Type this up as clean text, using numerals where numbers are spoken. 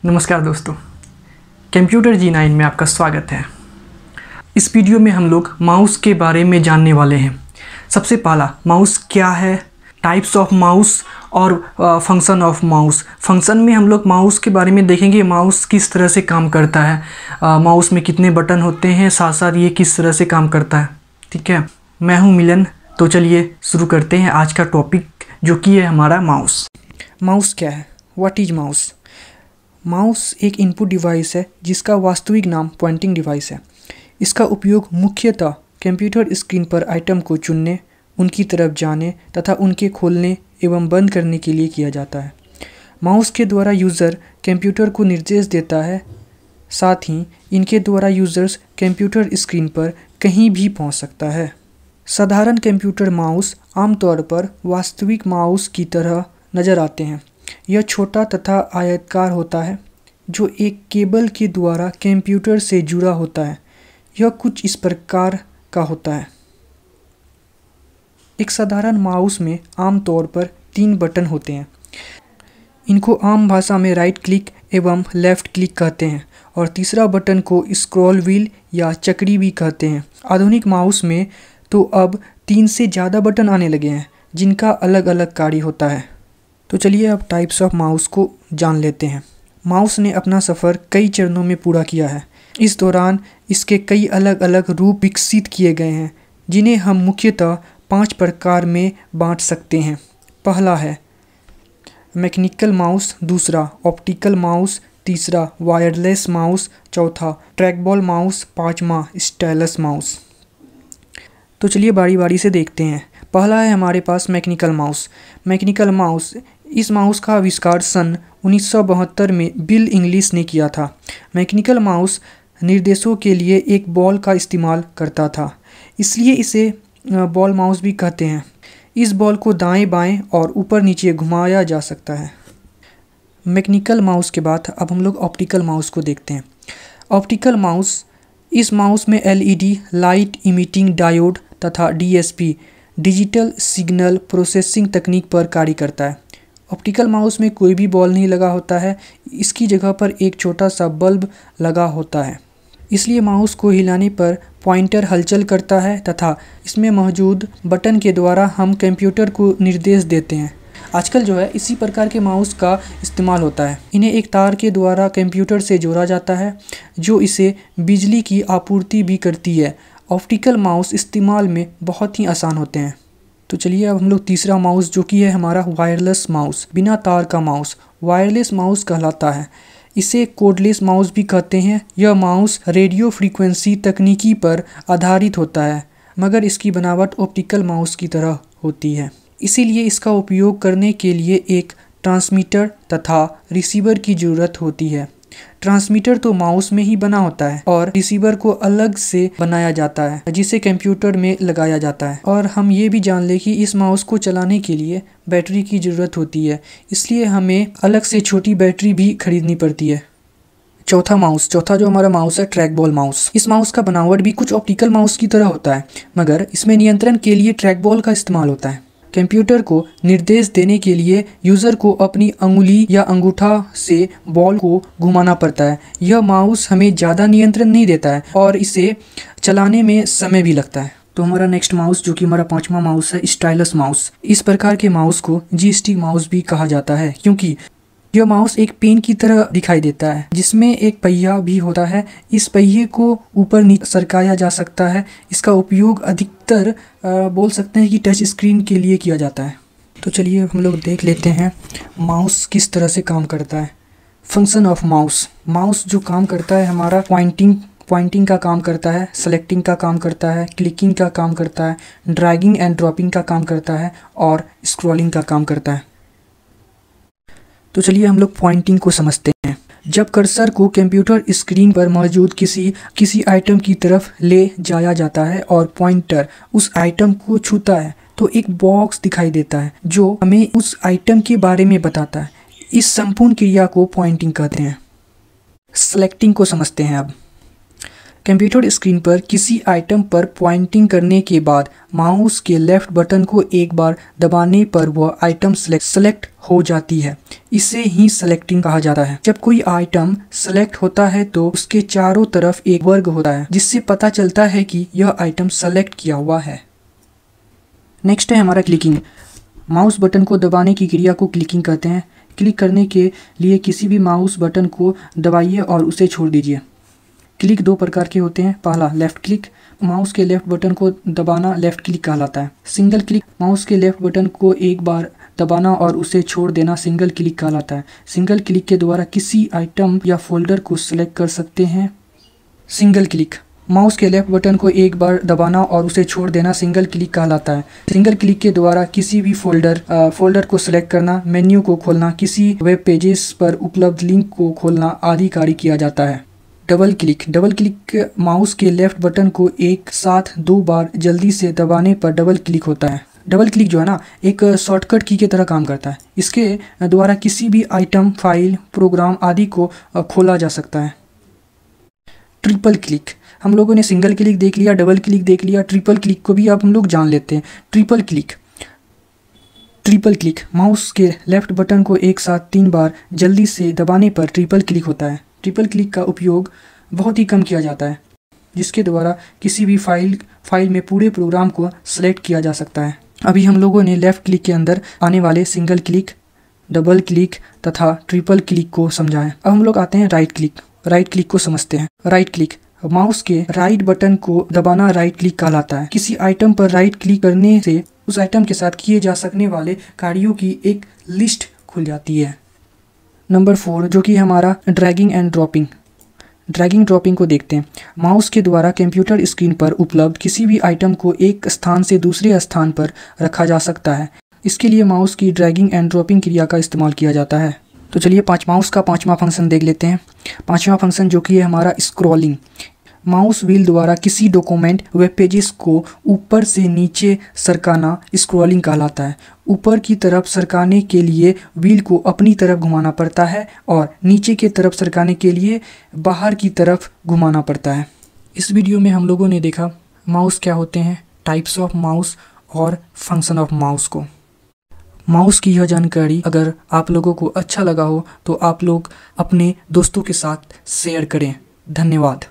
नमस्कार दोस्तों, computer G9 में आपका स्वागत है। इस वीडियो में हम लोग माउस के बारे में जानने वाले हैं। सबसे पहला, माउस क्या है, टाइप्स ऑफ माउस और फंक्शन ऑफ माउस। फंक्शन में हम लोग माउस के बारे में देखेंगे, माउस किस तरह से काम करता है, माउस में कितने बटन होते हैं, साथ साथ ये किस तरह से काम करता है। ठीक है, मैं हूँ मिलन। तो चलिए शुरू करते हैं आज का टॉपिक, जो कि है हमारा माउस। माउस क्या है, व्हाट इज माउस। माउस एक इनपुट डिवाइस है जिसका वास्तविक नाम पॉइंटिंग डिवाइस है। इसका उपयोग मुख्यतः कंप्यूटर स्क्रीन पर आइटम को चुनने, उनकी तरफ जाने तथा उनके खोलने एवं बंद करने के लिए किया जाता है। माउस के द्वारा यूज़र कंप्यूटर को निर्देश देता है, साथ ही इनके द्वारा यूज़र्स कंप्यूटर स्क्रीन पर कहीं भी पहुंच सकता है। साधारण कंप्यूटर माउस आमतौर पर वास्तविक माउस की तरह नज़र आते हैं। यह छोटा तथा आयताकार होता है, जो एक केबल के द्वारा कंप्यूटर से जुड़ा होता है। यह कुछ इस प्रकार का होता है। एक साधारण माउस में आमतौर पर 3 बटन होते हैं। इनको आम भाषा में राइट क्लिक एवं लेफ़्ट क्लिक कहते हैं और तीसरा बटन को स्क्रॉल व्हील या चक्री भी कहते हैं। आधुनिक माउस में तो अब 3 से ज़्यादा बटन आने लगे हैं, जिनका अलग अलग कार्य होता है। तो चलिए अब टाइप्स ऑफ माउस को जान लेते हैं। माउस ने अपना सफ़र कई चरणों में पूरा किया है। इस दौरान इसके कई अलग अलग रूप विकसित किए गए हैं, जिन्हें हम मुख्यतः 5 प्रकार में बांट सकते हैं। पहला है मैकेनिकल माउस, दूसरा ऑप्टिकल माउस, तीसरा वायरलेस माउस, चौथा ट्रैकबॉल माउस, पाँचवा स्टाइलस माउस। तो चलिए बारी बारी से देखते हैं। पहला है हमारे पास मैकेनिकल माउस। मैकेनिकल माउस, इस माउस का आविष्कार सन 1972 में बिल इंग्लिश ने किया था। मैकेनिकल माउस निर्देशों के लिए एक बॉल का इस्तेमाल करता था, इसलिए इसे बॉल माउस भी कहते हैं। इस बॉल को दाएं बाएं और ऊपर नीचे घुमाया जा सकता है। मैकेनिकल माउस के बाद अब हम लोग ऑप्टिकल माउस को देखते हैं। ऑप्टिकल माउस, इस माउस में LED लाइट इमिटिंग डायोड तथा DSP डिजिटल सिग्नल प्रोसेसिंग तकनीक पर कार्य करता है। ऑप्टिकल माउस में कोई भी बॉल नहीं लगा होता है, इसकी जगह पर एक छोटा सा बल्ब लगा होता है, इसलिए माउस को हिलाने पर पॉइंटर हलचल करता है तथा इसमें मौजूद बटन के द्वारा हम कंप्यूटर को निर्देश देते हैं। आजकल जो है इसी प्रकार के माउस का इस्तेमाल होता है। इन्हें एक तार के द्वारा कंप्यूटर से जोड़ा जाता है, जो इसे बिजली की आपूर्ति भी करती है। ऑप्टिकल माउस इस्तेमाल में बहुत ही आसान होते हैं। तो चलिए अब हम लोग तीसरा माउस, जो कि है हमारा वायरलेस माउस, बिना तार का माउस, वायरलेस माउस कहलाता है। इसे कोडलेस माउस भी कहते हैं। यह माउस रेडियो फ्रीक्वेंसी तकनीकी पर आधारित होता है, मगर इसकी बनावट ऑप्टिकल माउस की तरह होती है। इसीलिए इसका उपयोग करने के लिए एक ट्रांसमीटर तथा रिसीवर की ज़रूरत होती है। ट्रांसमीटर तो माउस में ही बना होता है और रिसीवर को अलग से बनाया जाता है, जिसे कंप्यूटर में लगाया जाता है। और हम ये भी जान लें कि इस माउस को चलाने के लिए बैटरी की ज़रूरत होती है, इसलिए हमें अलग से छोटी बैटरी भी खरीदनी पड़ती है। चौथा जो हमारा माउस है, ट्रैकबॉल माउस। इस माउस का बनावट भी कुछ ऑप्टिकल माउस की तरह होता है, मगर इसमें नियंत्रण के लिए ट्रैकबॉल का इस्तेमाल होता है। कंप्यूटर को निर्देश देने के लिए यूज़र को अपनी अंगुली या अंगूठा से बॉल को घुमाना पड़ता है। यह माउस हमें ज़्यादा नियंत्रण नहीं देता है और इसे चलाने में समय भी लगता है। तो हमारा नेक्स्ट माउस, जो कि हमारा 5वां माउस है, स्टाइलस माउस। इस प्रकार के माउस को G-स्टिक माउस भी कहा जाता है, क्योंकि यह माउस एक पेन की तरह दिखाई देता है, जिसमें एक पहिया भी होता है। इस पहिए को ऊपर नीचे सरकाया जा सकता है। इसका उपयोग अधिकतर बोल सकते हैं कि टच स्क्रीन के लिए किया जाता है। तो चलिए हम लोग देख लेते हैं माउस किस तरह से काम करता है। Function of mouse. माउस जो काम करता है हमारा पॉइंटिंग का काम करता है, सेलेक्टिंग का काम करता है, क्लिकिंग का काम करता है, ड्रैगिंग एंड ड्रॉपिंग का काम करता है और स्क्रॉलिंग का काम करता है। तो चलिए हम लोग पॉइंटिंग को समझते हैं। जब कर्सर को कंप्यूटर स्क्रीन पर मौजूद किसी आइटम की तरफ ले जाया जाता है और पॉइंटर उस आइटम को छूता है, तो एक बॉक्स दिखाई देता है जो हमें उस आइटम के बारे में बताता है। इस संपूर्ण क्रिया को पॉइंटिंग कहते हैं। सेलेक्टिंग को समझते हैं अब। कंप्यूटर स्क्रीन पर किसी आइटम पर पॉइंटिंग करने के बाद माउस के लेफ्ट बटन को एक बार दबाने पर वह आइटम सेलेक्ट हो जाती है। इसे ही सेलेक्टिंग कहा जाता है। जब कोई आइटम सेलेक्ट होता है तो उसके चारों तरफ एक वर्ग होता है जिससे पता चलता है कि यह आइटम सेलेक्ट किया हुआ है। नेक्स्ट है हमारा क्लिकिंग। माउस बटन को दबाने की क्रिया को क्लिकिंग कहते हैं। क्लिक करने के लिए किसी भी माउस बटन को दबाइए और उसे छोड़ दीजिए। क्लिक दो प्रकार के होते हैं। पहला लेफ़्ट क्लिक, माउस के लेफ़्ट बटन को दबाना लेफ़्ट क्लिक कहलाता है। सिंगल क्लिक, माउस के लेफ़्ट बटन को एक बार दबाना और उसे छोड़ देना सिंगल क्लिक कहलाता है। सिंगल क्लिक के द्वारा किसी आइटम या फोल्डर को सिलेक्ट कर सकते हैं। सिंगल क्लिक, माउस के लेफ़्ट बटन को एक बार दबाना और उसे छोड़ देना सिंगल क्लिक कहलाता है। सिंगल क्लिक के द्वारा किसी भी फोल्डर को सिलेक्ट करना, मेन्यू को खोलना, किसी वेब पेजेस पर उपलब्ध लिंक को खोलना आदि कार्य किया जाता है। Double click, double click mouse के लेफ़्ट बटन को एक साथ दो बार जल्दी से दबाने पर डबल क्लिक होता है। डबल क्लिक जो है ना, एक शॉर्टकट की तरह काम करता है। इसके द्वारा किसी भी आइटम, फाइल, प्रोग्राम आदि को खोला जा सकता है। ट्रिपल क्लिक, हम लोगों ने सिंगल क्लिक देख लिया, डबल क्लिक देख लिया, ट्रिपल क्लिक को भी अब हम लोग जान लेते हैं। Triple click, triple click mouse के लेफ़्ट बटन को एक साथ 3 बार जल्दी से दबाने पर ट्रिपल क्लिक होता है। ट्रिपल क्लिक का उपयोग बहुत ही कम किया जाता है, जिसके द्वारा किसी भी फाइल में पूरे प्रोग्राम को सेलेक्ट किया जा सकता है। अभी हम लोगों ने लेफ़्ट क्लिक के अंदर आने वाले सिंगल क्लिक, डबल क्लिक तथा ट्रिपल क्लिक को समझा है। अब हम लोग आते हैं राइट क्लिक। राइट क्लिक को समझते हैं। राइट क्लिक, माउस के राइट बटन को दबाना राइट क्लिक कहलाता है। किसी आइटम पर राइट क्लिक करने से उस आइटम के साथ किए जा सकने वाले कार्यों की एक लिस्ट खुल जाती है। नंबर 4 जो कि हमारा dragging and dropping. Dragging dropping को देखते हैं। माउस के द्वारा कंप्यूटर स्क्रीन पर उपलब्ध किसी भी आइटम को एक स्थान से दूसरे स्थान पर रखा जा सकता है। इसके लिए माउस की ड्रैगिंग एंड ड्रॉपिंग क्रिया का इस्तेमाल किया जाता है। तो चलिए माउस का 5वां फंक्शन देख लेते हैं। 5वां फंक्शन जो कि है हमारा स्क्रॉलिंग। माउस व्हील द्वारा किसी डॉक्यूमेंट, वेब पेजेस को ऊपर से नीचे सरकाना स्क्रॉलिंग कहलाता है। ऊपर की तरफ सरकाने के लिए व्हील को अपनी तरफ घुमाना पड़ता है और नीचे की तरफ सरकाने के लिए बाहर की तरफ घुमाना पड़ता है। इस वीडियो में हम लोगों ने देखा माउस क्या होते हैं, टाइप्स ऑफ माउस और फंक्शन ऑफ माउस को। माउस की यह जानकारी अगर आप लोगों को अच्छा लगा हो तो आप लोग अपने दोस्तों के साथ शेयर करें। धन्यवाद।